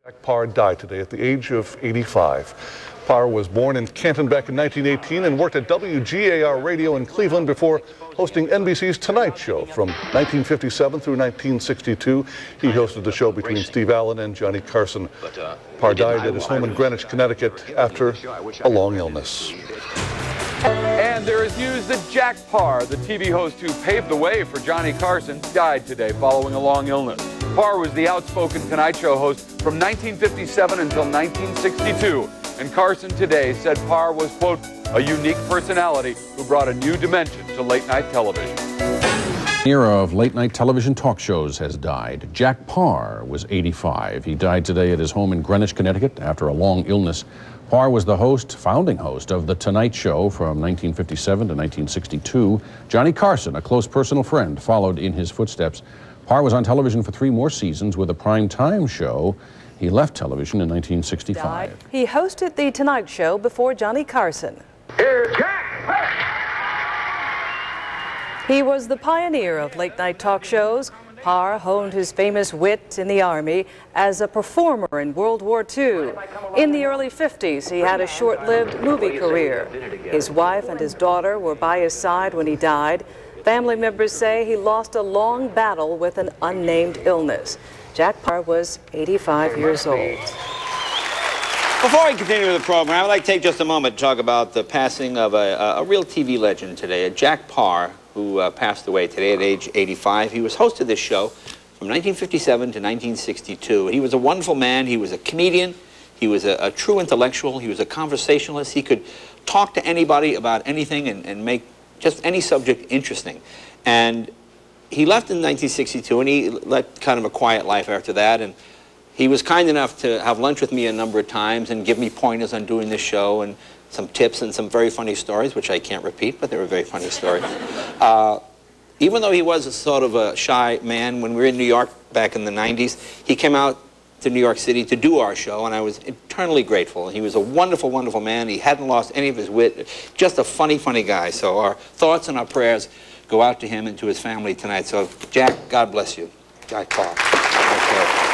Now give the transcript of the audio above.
Jack Paar died today at the age of 85. Paar was born in Canton back in 1918 and worked at WGAR Radio in Cleveland before hosting NBC's Tonight Show from 1957 through 1962. He hosted the show between Steve Allen and Johnny Carson. Paar died at his home in Greenwich, Connecticut after a long illness. And there is news that Jack Paar, the TV host who paved the way for Johnny Carson, died today following a long illness. Paar was the outspoken Tonight Show host from 1957 until 1962. And Carson today said Paar was, quote, a unique personality who brought a new dimension to late-night television. The era of late-night television talk shows has died. Jack Paar was 85. He died today at his home in Greenwich, Connecticut after a long illness. Paar was the founding host of The Tonight Show from 1957 to 1962. Johnny Carson, a close personal friend, followed in his footsteps. Paar was on television for 3 more seasons with a prime-time show. He left television in 1965. He hosted The Tonight Show before Johnny Carson. Here's Jack Paar. He was the pioneer of late-night talk shows. Paar honed his famous wit in the Army as a performer in World War II. In the early 50s, he had a short-lived movie career. His wife and his daughter were by his side when he died. Family members say he lost a long battle with an unnamed illness. Jack Paar was 85 years old. Before we continue with the program, I'd like to take just a moment to talk about the passing of a real TV legend today, Jack Paar, who passed away today at age 85. He was host of this show from 1957 to 1962. He was a wonderful man. He was a comedian. He was a true intellectual. He was a conversationalist. He could talk to anybody about anything and make just any subject interesting. And he left in 1962, and he led kind of a quiet life after that. And he was kind enough to have lunch with me a number of times and give me pointers on doing this show and some tips and some very funny stories, which I can't repeat, but they were very funny stories. Even though he was a sort of a shy man, when we were in New York back in the 90s, he came out to New York City to do our show, and I was eternally grateful. He was a wonderful, wonderful man. He hadn't lost any of his wit. Just a funny, funny guy. So our thoughts and our prayers go out to him and to his family tonight. So, Jack, God bless you. Jack Paar. Okay.